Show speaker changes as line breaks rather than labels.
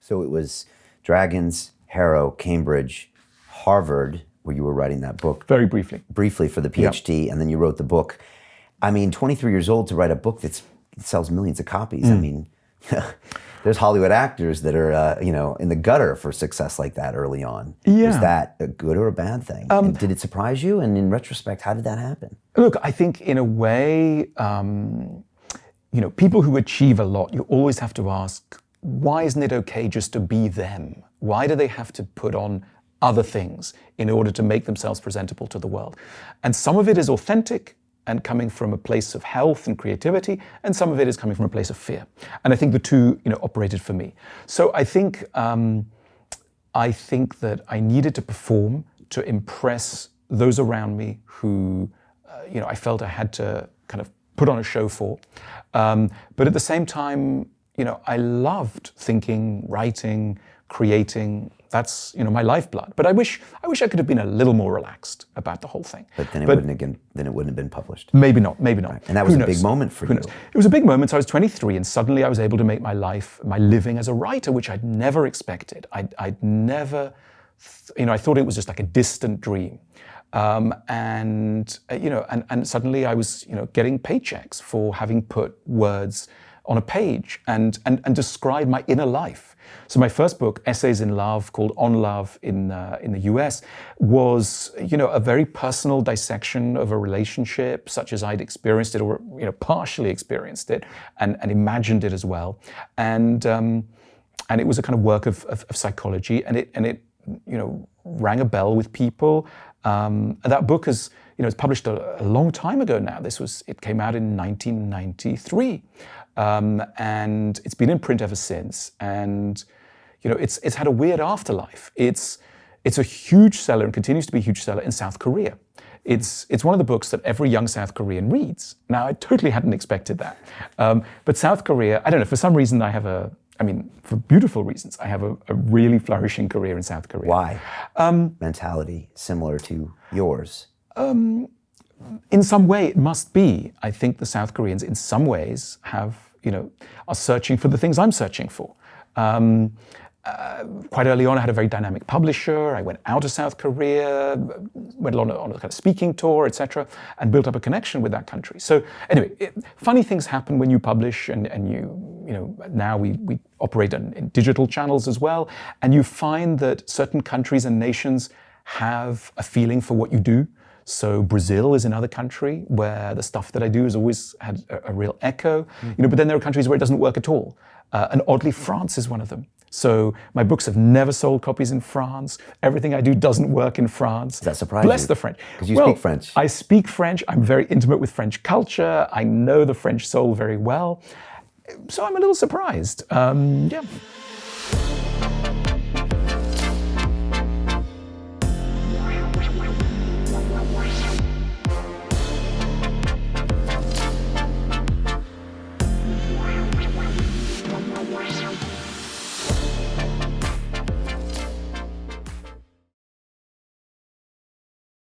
So it was Dragons, Harrow, Cambridge, Harvard, where you were writing that book.
Very briefly.
Briefly for the PhD, and then you wrote the book. I mean, 23 years old to write a book that sells millions of copies. I mean, there's Hollywood actors that are, in the gutter for success like that early on.
Yeah.
Was that a good or a bad thing? And did it surprise you? And in retrospect, how did that happen?
Look, I think in a way, people who achieve a lot, you always have to ask, why isn't it okay just to be them? Why do they have to put on other things in order to make themselves presentable to the world? And some of it is authentic and coming from a place of health and creativity, and some of it is coming from a place of fear. And I think the two, operated for me. So I think that I needed to perform to impress those around me who, I felt I had to kind of put on a show for. But at the same time, I loved thinking, writing, creating. That's my lifeblood. But I wish I could have been a little more relaxed about the whole thing.
But then it wouldn't have been published.
Maybe not.
Right. And that was a big moment for you.
It was a big moment. So I was 23, and suddenly I was able to make my living as a writer, which I'd never expected. I'd never, I thought it was just like a distant dream. And suddenly I was, getting paychecks for having put words on a page and describe my inner life. So my first book, Essays in Love, called On Love in the US, was, a very personal dissection of a relationship such as I'd experienced it or, partially experienced it and imagined it as well. And it was a kind of work of psychology, and it rang a bell with people. And that book is, it's published a long time ago now. It came out in 1993. And it's been in print ever since. And, it's had a weird afterlife. It's a huge seller and continues to be a huge seller in South Korea. It's one of the books that every young South Korean reads. Now, I totally hadn't expected that. But South Korea, I don't know, for some reason for beautiful reasons, I have a really flourishing career in South Korea.
Why? Mentality similar to yours.
In some way, it must be. I think the South Koreans, in some ways, are searching for the things I'm searching for. Quite early on, I had a very dynamic publisher. I went out of South Korea, went on a kind of speaking tour, etc., and built up a connection with that country. So anyway, funny things happen when you publish, and now we operate in digital channels as well, and you find that certain countries and nations have a feeling for what you do. So Brazil is another country where the stuff that I do has always had a real echo, but then there are countries where it doesn't work at all. And oddly, France is one of them. So my books have never sold copies in France. Everything I do doesn't work in France.
Does that surprise you?
Bless the French.
Because you speak French.
I speak French. I'm very intimate with French culture. I know the French soul very well. So I'm a little surprised. Yeah.